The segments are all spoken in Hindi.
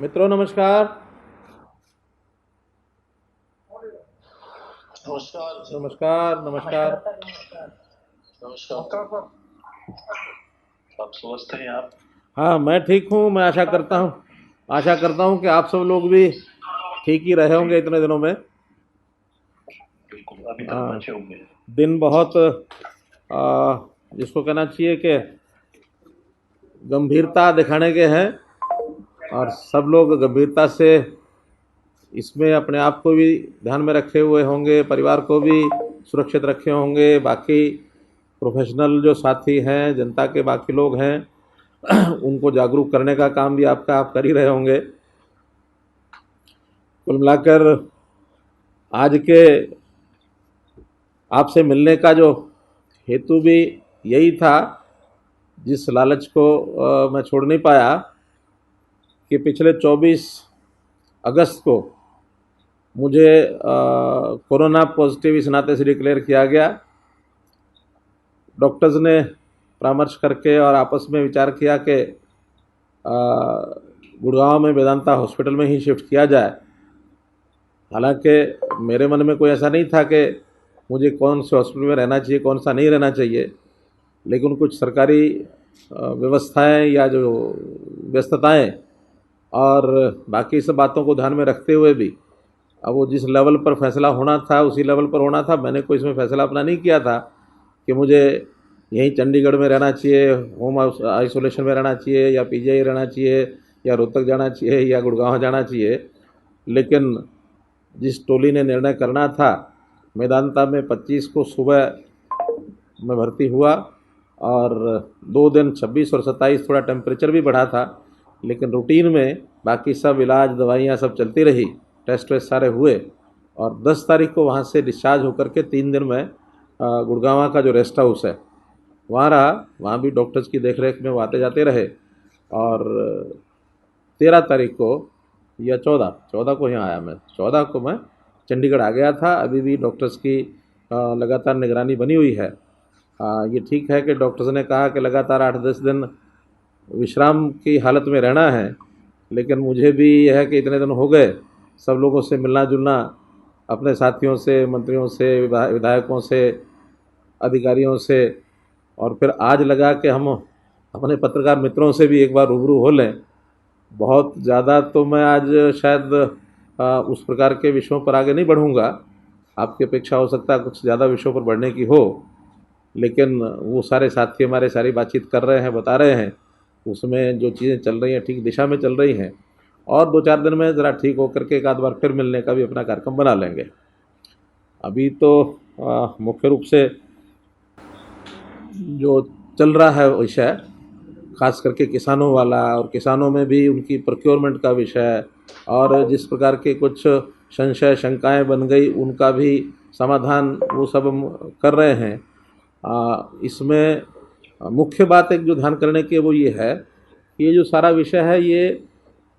मित्रों नमस्कार। नमस्कार जी। नमस्कार नमस्कार। नमस्कार सर। आप स्वस्थ हैं आप? हाँ, मैं ठीक हूँ। मैं आशा करता हूँ कि आप सब लोग भी ठीक ही रहे होंगे इतने दिनों में। बिल्कुल, अभी तक हाँ, बचे होंगे। दिन बहुत जिसको कहना चाहिए कि गंभीरता दिखाने के हैं और सब लोग गंभीरता से इसमें अपने आप को भी ध्यान में रखे हुए होंगे, परिवार को भी सुरक्षित रखे होंगे, बाकी प्रोफेशनल जो साथी हैं, जनता के बाकी लोग हैं उनको जागरूक करने का काम भी आप कर ही रहे होंगे। कुल मिलाकर आज के आपसे मिलने का जो हेतु भी यही था, जिस लालच को मैं छोड़ नहीं पाया कि पिछले 24 अगस्त को मुझे कोरोना पॉजिटिव इस नाते से डिक्लेयर किया गया। डॉक्टर्स ने परामर्श करके और आपस में विचार किया कि गुड़गांव में वेदांता हॉस्पिटल में ही शिफ्ट किया जाए। हालांकि मेरे मन में कोई ऐसा नहीं था कि मुझे कौन से हॉस्पिटल में रहना चाहिए, कौन सा नहीं रहना चाहिए, लेकिन कुछ सरकारी व्यवस्थाएं या जो व्यस्तताएं और बाकी सब बातों को ध्यान में रखते हुए भी अब वो जिस लेवल पर फैसला होना था उसी लेवल पर होना था। मैंने कोई इसमें फैसला अपना नहीं किया था कि मुझे यहीं चंडीगढ़ में रहना चाहिए, होम आइसोलेशन में रहना चाहिए, या पीजीआई रहना चाहिए, या रोहतक जाना चाहिए, या गुड़गांव जाना चाहिए। लेकिन जिस टोली ने निर्णय करना था, मेदांता में 25 को सुबह मैं भर्ती हुआ और 2 दिन 26 और 27 थोड़ा टेम्परेचर भी बढ़ा था, लेकिन रूटीन में बाकी सब इलाज दवाइयाँ सब चलती रही, टेस्ट वेस्ट सारे हुए और 10 तारीख को वहाँ से डिस्चार्ज होकर के 3 दिन में गुड़गांव का जो रेस्ट हाउस है वहाँ रहा। वहाँ भी डॉक्टर्स की देखरेख में वो आते जाते रहे और 13 तारीख को या 14 को यहाँ आया। मैं 14 को मैं चंडीगढ़ आ गया था। अभी भी डॉक्टर्स की लगातार निगरानी बनी हुई है। ये ठीक है कि डॉक्टर्स ने कहा कि लगातार 8-10 दिन विश्राम की हालत में रहना है, लेकिन मुझे भी यह है कि इतने दिन हो गए सब लोगों से मिलना जुलना, अपने साथियों से, मंत्रियों से, विधायकों से, अधिकारियों से, और फिर आज लगा कि हम अपने पत्रकार मित्रों से भी एक बार रूबरू हो लें। बहुत ज़्यादा तो मैं आज शायद उस प्रकार के विषयों पर आगे नहीं बढ़ूंगा। आपकी अपेक्षा हो सकता है कुछ ज़्यादा विषयों पर बढ़ने की हो, लेकिन वो सारे साथी हमारे सारी बातचीत कर रहे हैं, बता रहे हैं उसमें जो चीज़ें चल रही हैं ठीक दिशा में चल रही हैं और 2-4 दिन में ज़रा ठीक होकर के एक आध बार फिर मिलने का भी अपना कार्यक्रम बना लेंगे। अभी तो मुख्य रूप से जो चल रहा है विषय खास करके किसानों वाला, और किसानों में भी उनकी प्रोक्योरमेंट का विषय और जिस प्रकार के कुछ संशय शंकाएं बन गई उनका भी समाधान वो सब हम कर रहे हैं। इसमें मुख्य बात एक जो ध्यान करने की वो ये है कि ये जो सारा विषय है ये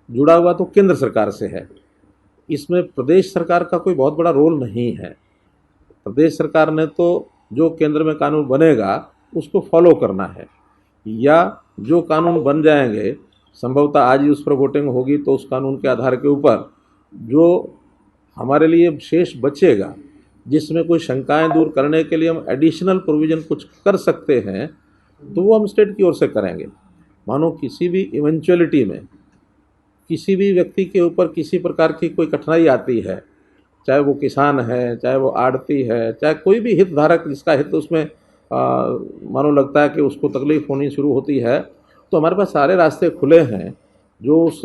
जुड़ा हुआ तो केंद्र सरकार से है। इसमें प्रदेश सरकार का कोई बहुत बड़ा रोल नहीं है। प्रदेश सरकार ने तो जो केंद्र में कानून बनेगा उसको फॉलो करना है, या जो कानून बन जाएंगे संभवतः आज ही उस पर वोटिंग होगी तो उस कानून के आधार के ऊपर जो हमारे लिए शेष बचेगा, जिसमें कोई शंकाएं दूर करने के लिए हम एडिशनल प्रोविज़न कुछ कर सकते हैं, तो वो हम स्टेट की ओर से करेंगे। मानो किसी भी इवेंचुअलिटी में किसी भी व्यक्ति के ऊपर किसी प्रकार की कोई कठिनाई आती है, चाहे वो किसान है, चाहे वो आड़ती है, चाहे कोई भी हितधारक जिसका हित उसमें मानो लगता है कि उसको तकलीफ़ होनी शुरू होती है, तो हमारे पास सारे रास्ते खुले हैं। जो उस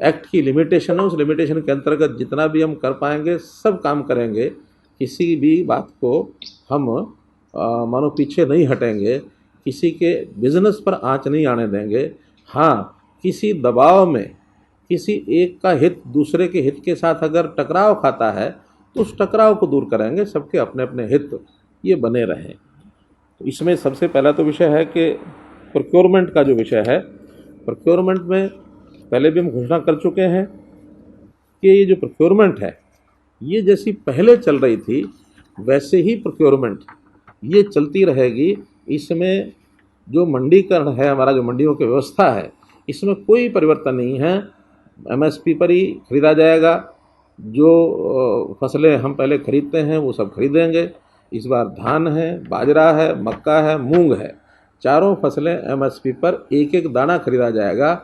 एक्ट की लिमिटेशन है उस लिमिटेशन के अंतर्गत जितना भी हम कर पाएंगे सब काम करेंगे। किसी भी बात को हम मानो पीछे नहीं हटेंगे, किसी के बिजनेस पर आँच नहीं आने देंगे। हाँ, किसी दबाव में किसी एक का हित दूसरे के हित के साथ अगर टकराव खाता है तो उस टकराव को दूर करेंगे, सबके अपने अपने हित ये बने रहें। तो इसमें सबसे पहला तो विषय है कि प्रोक्योरमेंट का जो विषय है, प्रोक्योरमेंट में पहले भी हम घोषणा कर चुके हैं कि ये जो प्रोक्योरमेंट है ये जैसी पहले चल रही थी वैसे ही प्रोक्योरमेंट ये चलती रहेगी। इसमें जो मंडीकरण है, हमारा जो मंडियों की व्यवस्था है, इसमें कोई परिवर्तन नहीं है। एमएसपी पर ही खरीदा जाएगा। जो फसलें हम पहले खरीदते हैं वो सब खरीदेंगे। इस बार धान है, बाजरा है, मक्का है, मूंग है, चारों फसलें एमएसपी पर एक एक दाना खरीदा जाएगा।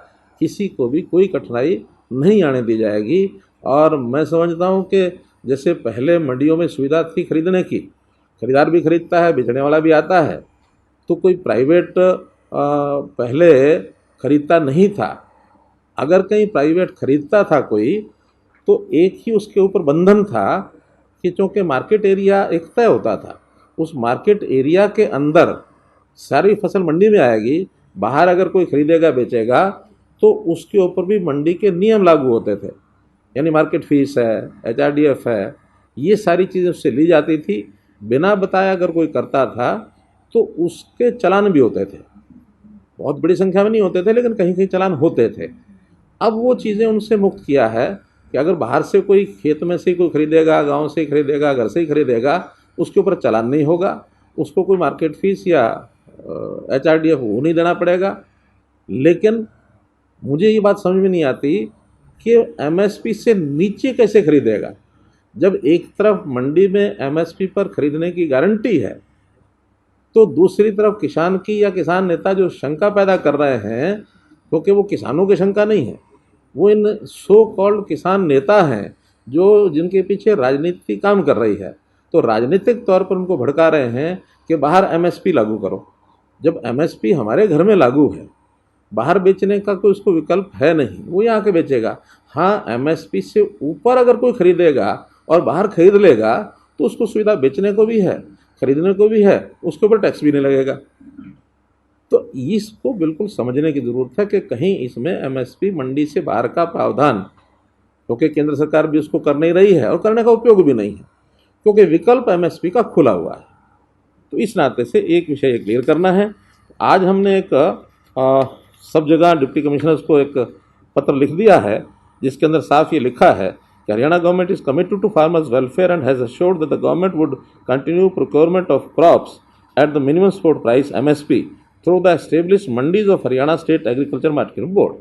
किसी को भी कोई कठिनाई नहीं आने दी जाएगी। और मैं समझता हूँ कि जैसे पहले मंडियों में सुविधा थी खरीदने की, खरीदार भी खरीदता है, बेचने वाला भी आता है, तो कोई प्राइवेट पहले खरीदता नहीं था। अगर कहीं प्राइवेट खरीदता था कोई, तो एक ही उसके ऊपर बंधन था कि चूँकि मार्केट एरिया एक तय होता था, उस मार्केट एरिया के अंदर सारी फसल मंडी में आएगी। बाहर अगर कोई खरीदेगा बेचेगा तो उसके ऊपर भी मंडी के नियम लागू होते थे, यानी मार्केट फीस है, HRDF है, ये सारी चीज़ें उससे ली जाती थी। बिना बताए अगर कोई करता था तो उसके चालान भी होते थे। बहुत बड़ी संख्या में नहीं होते थे, लेकिन कहीं कहीं चालान होते थे। अब वो चीज़ें उनसे मुक्त किया है कि अगर बाहर से कोई खेत में से कोई खरीदेगा, गांव से ही खरीदेगा, घर से ही खरीदेगा, उसके ऊपर चालान नहीं होगा, उसको कोई मार्केट फीस या HRDF वो नहीं देना पड़ेगा। लेकिन मुझे ये बात समझ में नहीं आती कि MSP से नीचे कैसे खरीदेगा। जब एक तरफ मंडी में MSP पर खरीदने की गारंटी है, तो दूसरी तरफ किसान की या किसान नेता जो शंका पैदा कर रहे हैं, क्योंकि वो किसानों की शंका नहीं है, वो इन सो कॉल्ड किसान नेता हैं जो जिनके पीछे राजनीति काम कर रही है। तो राजनीतिक तौर पर उनको भड़का रहे हैं कि बाहर MSP लागू करो। जब MSP हमारे घर में लागू है, बाहर बेचने का कोई उसको विकल्प है नहीं, वो यहाँ के बेचेगा। हाँ, MSP से ऊपर अगर कोई खरीदेगा और बाहर खरीद लेगा तो उसको सुविधा बेचने को भी है, खरीदने को भी है, उसके ऊपर टैक्स भी नहीं लगेगा। तो इसको बिल्कुल समझने की ज़रूरत है कि कहीं इसमें MSP मंडी से बाहर का प्रावधान, क्योंकि केंद्र सरकार भी उसको कर नहीं रही है और करने का उपयोग भी नहीं है, क्योंकि विकल्प MSP का खुला हुआ है। तो इस नाते से एक विषय क्लियर करना है। आज हमने एक सब जगह डिप्टी कमिश्नर्स को एक पत्र लिख दिया है, जिसके अंदर साफ ये लिखा है कि Haryana government is committed to farmers welfare and has assured that the government would continue procurement of crops at the minimum support price MSP through the established mandis of Haryana State Agriculture Marketing Board।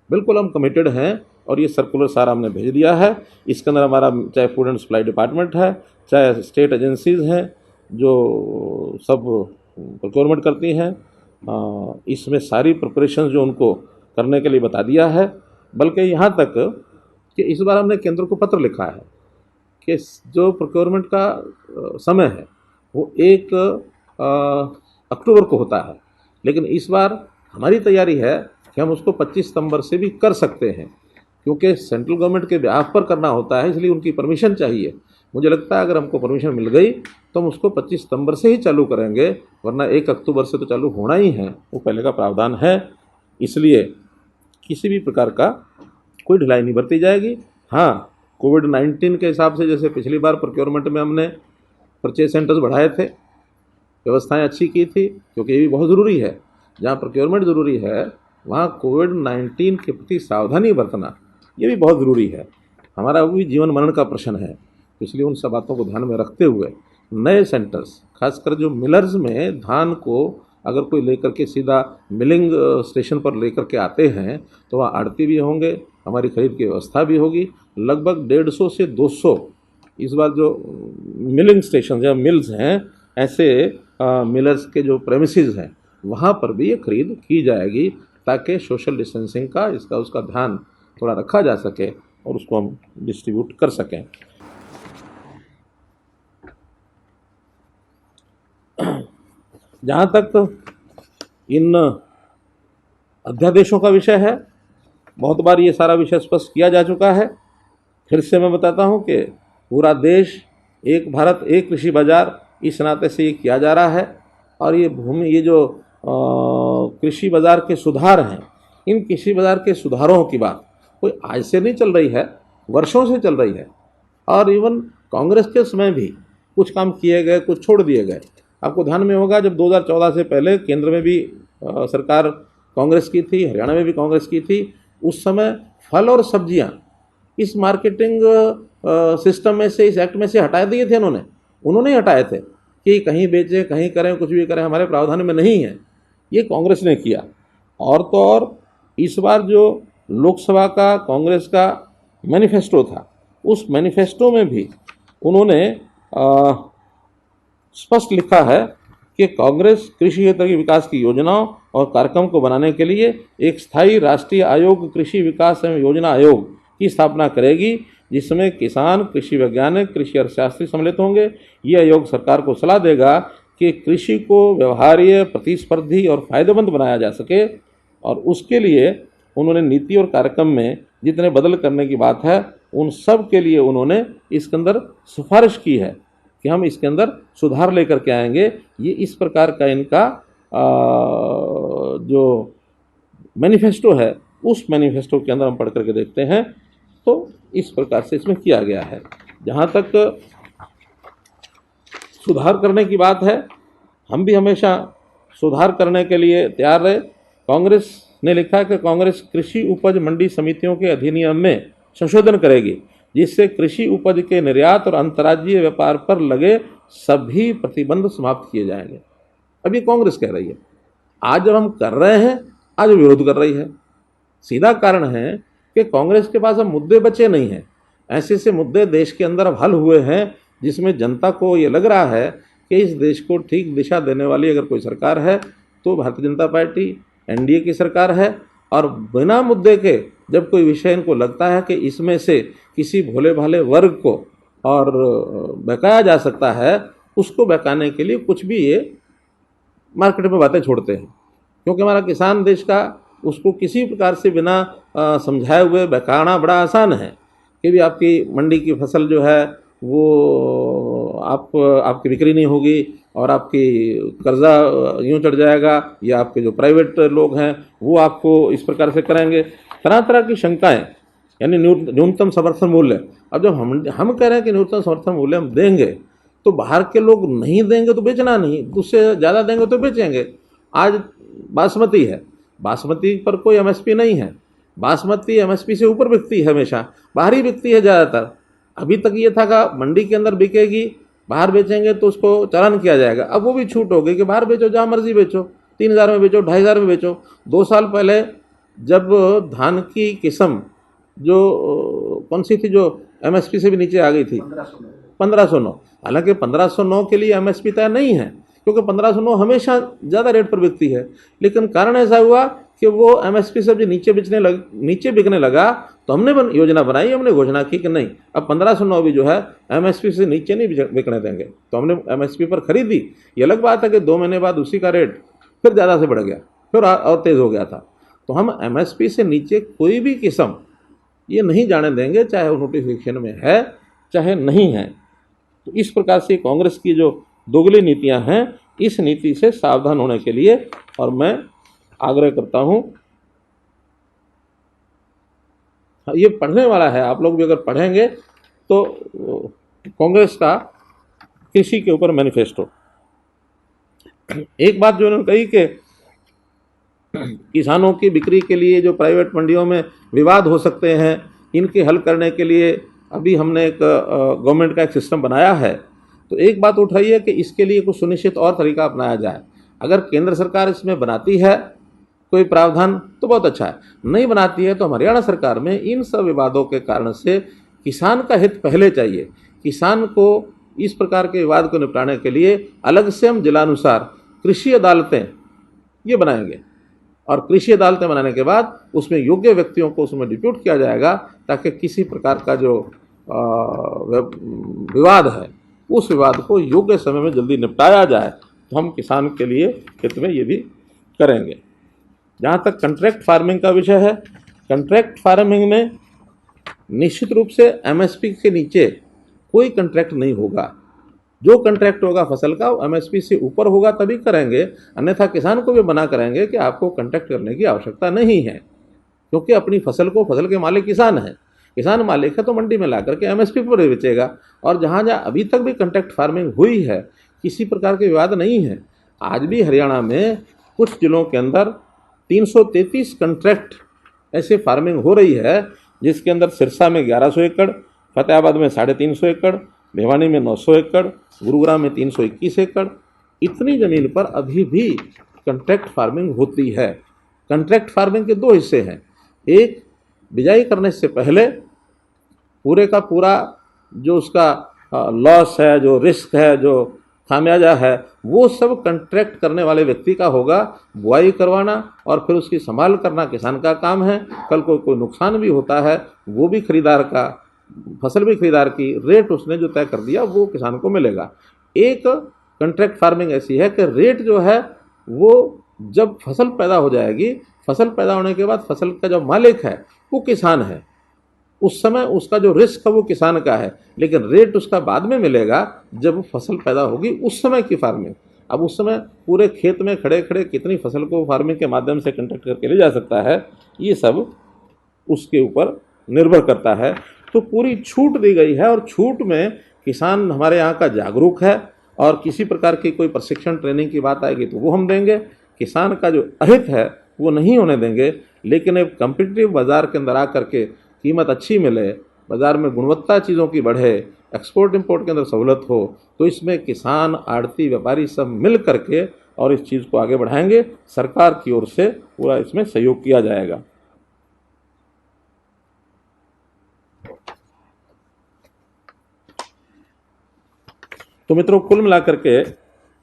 बिल्कुल हम कमिटेड हैं और ये सर्कुलर सारा हमने भेज दिया है। इसके अंदर हमारा चाहे फूड एंड सप्लाई डिपार्टमेंट है, चाहे स्टेट एजेंसीज़ हैं जो सब प्रोक्योरमेंट करती हैं, इसमें सारी प्रिपरेशन जो उनको करने के लिए बता दिया है। बल्कि यहाँ तक कि इस बार हमने केंद्र को पत्र लिखा है कि जो प्रोक्योरमेंट का समय है वो 1 अक्टूबर को होता है, लेकिन इस बार हमारी तैयारी है कि हम उसको 25 सितंबर से भी कर सकते हैं, क्योंकि सेंट्रल गवर्नमेंट के बिहाफ पर करना होता है, इसलिए उनकी परमिशन चाहिए। मुझे लगता है अगर हमको परमिशन मिल गई तो हम उसको 25 सितंबर से ही चालू करेंगे, वरना 1 अक्टूबर से तो चालू होना ही है, वो पहले का प्रावधान है। इसलिए किसी भी प्रकार का कोई ढिलाई नहीं बरती जाएगी। हाँ, कोविड-19 के हिसाब से जैसे पिछली बार प्रोक्योरमेंट में हमने परचेज सेंटर्स बढ़ाए थे, व्यवस्थाएं अच्छी की थी, क्योंकि ये भी बहुत ज़रूरी है। जहाँ प्रोक्योरमेंट ज़रूरी है वहाँ कोविड-19 के प्रति सावधानी बरतना ये भी बहुत ज़रूरी है। हमारा वो भी जीवन मरण का प्रश्न है, इसलिए उन सब बातों को ध्यान में रखते हुए नए सेंटर्स, खासकर जो मिलर्स में धान को अगर कोई लेकर के सीधा मिलिंग स्टेशन पर लेकर के आते हैं, तो वहाँ आड़ती भी होंगे, हमारी खरीद की व्यवस्था भी होगी। लगभग 150 से 200 इस बार जो मिलिंग स्टेशन या मिल्स हैं, ऐसे मिलर्स के जो प्रेमिसेस हैं वहाँ पर भी ये खरीद की जाएगी, ताकि सोशल डिस्टेंसिंग का इसका उसका ध्यान थोड़ा रखा जा सके और उसको हम डिस्ट्रीब्यूट कर सकें। जहाँ तक इन अध्यादेशों का विषय है, बहुत बार ये सारा विषय स्पष्ट किया जा चुका है। फिर से मैं बताता हूँ कि पूरा देश एक भारत एक कृषि बाजार, इस नाते से ये किया जा रहा है। और ये जो कृषि बाजार के सुधार हैं, इन कृषि बाजार के सुधारों की बात कोई आज से नहीं चल रही है, वर्षों से चल रही है। और इवन कांग्रेस के समय भी कुछ काम किए गए, कुछ छोड़ दिए गए। आपको ध्यान में होगा जब 2014 से पहले केंद्र में भी सरकार कांग्रेस की थी, हरियाणा में भी कांग्रेस की थी, उस समय फल और सब्जियां इस मार्केटिंग सिस्टम में से, इस एक्ट में से हटा दिए थे उन्होंने ही हटाए थे कि कहीं बेचें, कहीं करें, कुछ भी करें, हमारे प्रावधान में नहीं है। ये कांग्रेस ने किया। और तो और इस बार जो लोकसभा का कांग्रेस का मैनिफेस्टो था, उस मैनिफेस्टो में भी उन्होंने स्पष्ट लिखा है कि कांग्रेस कृषि क्षेत्र के विकास की योजनाओं और कार्यक्रम को बनाने के लिए एक स्थायी राष्ट्रीय आयोग, कृषि विकास एवं योजना आयोग की स्थापना करेगी, जिसमें किसान, कृषि वैज्ञानिक, कृषि अर्थशास्त्री सम्मिलित होंगे। ये आयोग सरकार को सलाह देगा कि कृषि को व्यवहार्य, प्रतिस्पर्धी और फायदेमंद बनाया जा सके, और उसके लिए उन्होंने नीति और कार्यक्रम में जितने बदल करने की बात है उन सब के लिए उन्होंने इसके अंदर सिफारिश की है कि हम इसके अंदर सुधार लेकर के आएंगे। ये इस प्रकार का इनका जो मैनिफेस्टो है, उस मैनिफेस्टो के अंदर हम पढ़ करके देखते हैं तो इस प्रकार से इसमें किया गया है। जहाँ तक सुधार करने की बात है, हम भी हमेशा सुधार करने के लिए तैयार रहे। कांग्रेस ने लिखा है कि कांग्रेस कृषि उपज मंडी समितियों के अधिनियम में संशोधन करेगी, जिससे कृषि उपज के निर्यात और अंतर्राज्यीय व्यापार पर लगे सभी प्रतिबंध समाप्त किए जाएंगे। अभी कांग्रेस कह रही है, आज जब हम कर रहे हैं, आज विरोध कर रही है। सीधा कारण है कि कांग्रेस के पास अब मुद्दे बचे नहीं हैं। ऐसे ऐसे मुद्दे देश के अंदर अब हल हुए हैं जिसमें जनता को ये लग रहा है कि इस देश को ठीक दिशा देने वाली अगर कोई सरकार है तो भारतीय जनता पार्टी एनडीए की सरकार है। और बिना मुद्दे के जब कोई विषय इनको लगता है कि इसमें से किसी भोले भाले वर्ग को और बहकाया जा सकता है, उसको बहकाने के लिए कुछ भी ये मार्केट में बातें छोड़ते हैं। क्योंकि हमारा किसान देश का, उसको किसी प्रकार से बिना समझाए हुए बहकाना बड़ा आसान है कि भी आपकी मंडी की फसल जो है वो आपकी बिक्री नहीं होगी और आपकी कर्जा यूँ चढ़ जाएगा, या आपके जो प्राइवेट लोग हैं वो आपको इस प्रकार से करेंगे। तरह तरह की शंकाएं, यानी न्यूनतम समर्थन मूल्य। अब जब हम कह रहे हैं कि न्यूनतम समर्थन मूल्य हम देंगे तो बाहर के लोग नहीं देंगे तो बेचना नहीं, उससे ज़्यादा देंगे तो बेचेंगे। आज बासमती है, बासमती पर कोई एमएसपी नहीं है, बासमती एमएसपी से ऊपर बिकती है, हमेशा बाहर ही बिकती है ज़्यादातर। अभी तक ये था कि मंडी के अंदर बिकेगी, बाहर बेचेंगे तो उसको चालान किया जाएगा। अब वो भी छूट हो गई कि बाहर बेचो, जहाँ मर्जी बेचो, 3000 में बेचो, 2500 में बेचो। 2 साल पहले जब धान की किस्म जो कौन सी थी जो एमएसपी से भी नीचे आ गई थी, 1509। हालांकि 1509 के लिए एमएसपी तय नहीं है, क्योंकि 1509 हमेशा ज़्यादा रेट पर बिकती है। लेकिन कारण ऐसा हुआ कि वो एमएसपी से जब नीचे बिकने लगा तो हमने योजना बनाई, हमने घोषणा की कि नहीं, अब 1509 भी जो है एमएसपी से नीचे नहीं बिकने देंगे। तो हमने एमएसपी पर खरीदी। ये अलग बात है कि 2 महीने बाद उसी का रेट फिर ज़्यादा से बढ़ गया, फिर और तेज़ हो गया था। तो हम एमएसपी से नीचे कोई भी किस्म ये नहीं जाने देंगे, चाहे वो नोटिफिकेशन में है चाहे नहीं है। तो इस प्रकार से कांग्रेस की जो दोगली नीतियां हैं, इस नीति से सावधान होने के लिए और मैं आग्रह करता हूं। ये पढ़ने वाला है, आप लोग भी अगर पढ़ेंगे तो कांग्रेस का कृषि के ऊपर मैनिफेस्टो। एक बात जो उन्होंने कही कि किसानों की बिक्री के लिए जो प्राइवेट मंडियों में विवाद हो सकते हैं, इनके हल करने के लिए अभी हमने एक गवर्नमेंट का एक सिस्टम बनाया है। तो एक बात उठाई है कि इसके लिए कुछ सुनिश्चित और तरीका अपनाया जाए। अगर केंद्र सरकार इसमें बनाती है कोई प्रावधान तो बहुत अच्छा है, नहीं बनाती है तो हरियाणा सरकार में इन सब विवादों के कारण से किसान का हित पहले चाहिए। किसान को इस प्रकार के विवाद को निपटाने के लिए अलग से हम जिलानुसार कृषि अदालतें ये बनाएंगे, और कृषि अदालतें बनाने के बाद उसमें योग्य व्यक्तियों को उसमें डिप्यूट किया जाएगा, ताकि किसी प्रकार का जो विवाद है उस विवाद को योग्य समय में जल्दी निपटाया जाए। तो हम किसान के लिए हित में ये भी करेंगे। जहाँ तक कॉन्ट्रैक्ट फार्मिंग का विषय है, कॉन्ट्रैक्ट फार्मिंग में निश्चित रूप से एमएसपी के नीचे कोई कॉन्ट्रैक्ट नहीं होगा। जो कॉन्ट्रैक्ट होगा फसल का वो एमएसपी से ऊपर होगा तभी करेंगे, अन्यथा किसान को भी मना करेंगे कि आपको कॉन्ट्रैक्ट करने की आवश्यकता नहीं है, क्योंकि अपनी फसल के मालिक किसान है। किसान मालिक है तो मंडी में ला करके एमएसपी पर बेचेगा। और जहाँ जहाँ अभी तक भी कॉन्ट्रैक्ट फार्मिंग हुई है, किसी प्रकार के विवाद नहीं है। आज भी हरियाणा में कुछ जिलों के अंदर 333 कॉन्ट्रैक्ट ऐसे फार्मिंग हो रही है, जिसके अंदर सिरसा में 1100 एकड़, फतेहाबाद में 350 एकड़, भिवानी में 900 एकड़, गुरुग्राम में 321 एकड़, इतनी ज़मीन पर अभी भी कॉन्ट्रैक्ट फार्मिंग होती है। कॉन्ट्रैक्ट फार्मिंग के 2 हिस्से हैं, एक बिजाई करने से पहले पूरे का पूरा जो उसका लॉस है, जो रिस्क है, जो खामियाजा है, वो सब कंट्रैक्ट करने वाले व्यक्ति का होगा। बुआई करवाना और फिर उसकी संभाल करना किसान का काम है। कल को कोई नुकसान भी होता है वो भी खरीदार का, फसल भी खरीदार की, रेट उसने जो तय कर दिया वो किसान को मिलेगा। एक कंट्रैक्ट फार्मिंग ऐसी है कि रेट जो है वो जब फसल पैदा हो जाएगी, फसल पैदा होने के बाद फसल का जो मालिक है वो किसान है, उस समय उसका जो रिस्क है वो किसान का है, लेकिन रेट उसका बाद में मिलेगा जब फसल पैदा होगी, उस समय की फार्मिंग। अब उस समय पूरे खेत में खड़े खड़े कितनी फसल को फार्मिंग के माध्यम से कंट्रैक्ट करके ले जा सकता है, ये सब उसके ऊपर निर्भर करता है। तो पूरी छूट दी गई है और छूट में किसान हमारे यहाँ का जागरूक है और किसी प्रकार की कोई प्रशिक्षण ट्रेनिंग की बात आएगी तो वो हम देंगे। किसान का जो अहित है वो नहीं होने देंगे, लेकिन एक कम्पिटिटिव बाज़ार के अंदर आकर के कीमत अच्छी मिले, बाज़ार में गुणवत्ता चीज़ों की बढ़े, एक्सपोर्ट इंपोर्ट के अंदर सहूलत हो, तो इसमें किसान, आड़ती, व्यापारी सब मिल करके और इस चीज़ को आगे बढ़ाएंगे। सरकार की ओर से पूरा इसमें सहयोग किया जाएगा। तो मित्रों, कुल मिलाकर के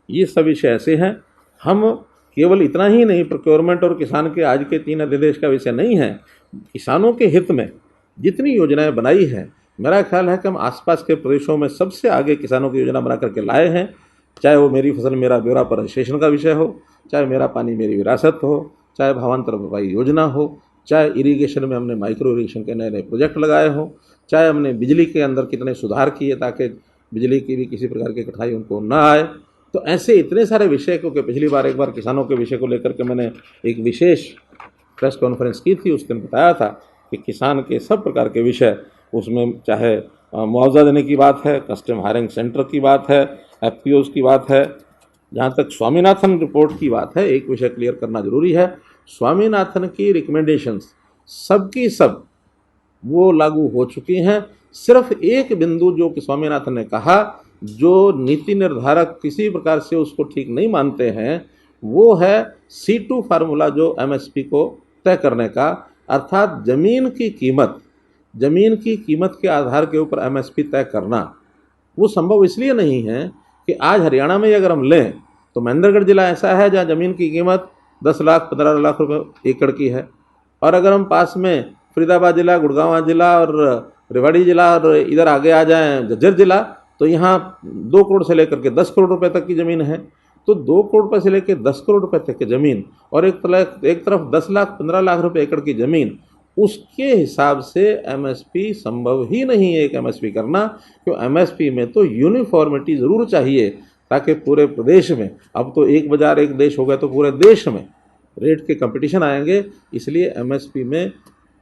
ये सब विषय ऐसे हैं। हम केवल इतना ही नहीं, प्रोक्योरमेंट और किसान के आज के 3 अध्यादेश का विषय नहीं है। किसानों के हित में जितनी योजनाएं बनाई हैं, मेरा ख्याल है कि हम आसपास के प्रदेशों में सबसे आगे किसानों की योजना बना करके लाए हैं। चाहे वो मेरी फसल मेरा ब्यौरा पर रजिस्ट्रेशन का विषय हो, चाहे मेरा पानी मेरी विरासत हो, चाहे भावांतर भरपाई योजना हो, चाहे इरिगेशन में हमने माइक्रो इरिगेशन के नए नए प्रोजेक्ट लगाए हों, चाहे हमने बिजली के अंदर कितने सुधार किए ताकि बिजली की भी किसी प्रकार की कठिनाई उनको ना आए। तो ऐसे इतने सारे विषय, क्योंकि पिछली बार एक बार किसानों के विषय को लेकर के मैंने एक विशेष प्रेस कॉन्फ्रेंस की थी, उस दिन बताया था कि किसान के सब प्रकार के विषय, उसमें चाहे मुआवजा देने की बात है, कस्टम हायरिंग सेंटर की बात है, एफपीओज की बात है, जहाँ तक स्वामीनाथन रिपोर्ट की बात है, एक विषय क्लियर करना जरूरी है। स्वामीनाथन की रिकमेंडेशंस सबकी सब वो लागू हो चुकी हैं। सिर्फ एक बिंदु जो कि स्वामीनाथन ने कहा, जो नीति निर्धारक किसी प्रकार से उसको ठीक नहीं मानते हैं, वो है C2 फार्मूला, जो एमएसपी को तय करने का, अर्थात जमीन की कीमत के आधार के ऊपर एमएसपी तय करना। वो संभव इसलिए नहीं है कि आज हरियाणा में अगर हम लें तो महेंद्रगढ़ जिला ऐसा है जहाँ ज़मीन की कीमत 10 लाख 15 लाख रुपए एकड़ की है, और अगर हम पास में फरीदाबाद जिला, गुड़गांव जिला और रेवाड़ी जिला और इधर आगे आ जाएं झज्जर जिला, तो यहाँ 2 करोड़ से लेकर के 10 करोड़ रुपए तक की ज़मीन है। तो 2 करोड़ रुपए से लेकर 10 करोड़ रुपए तक की ज़मीन और एक तरफ 10 लाख 15 लाख रुपए एकड़ की ज़मीन, उसके हिसाब से एमएसपी संभव ही नहीं है एक एमएसपी करना। क्यों? एमएसपी में तो यूनिफॉर्मिटी ज़रूर चाहिए ताकि पूरे प्रदेश में, अब तो एक बाजार एक देश हो गया तो पूरे देश में रेट के कंपटीशन आएंगे। इसलिए एमएसपी में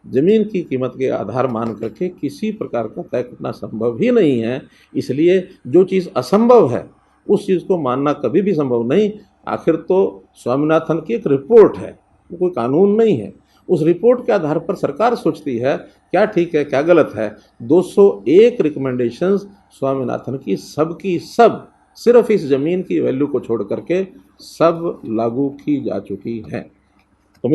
ज़मीन की कीमत के आधार मान करके किसी प्रकार का तय करना संभव ही नहीं है। इसलिए जो चीज़ असंभव है उस चीज़ को मानना कभी भी संभव नहीं। आखिर तो स्वामीनाथन की एक रिपोर्ट है, वो कोई कानून नहीं है। उस रिपोर्ट के आधार पर सरकार सोचती है क्या ठीक है क्या गलत है। 201 रिकमेंडेशंस स्वामीनाथन की सब सिर्फ इस ज़मीन की वैल्यू को छोड़ करके सब लागू की जा चुकी हैं। तो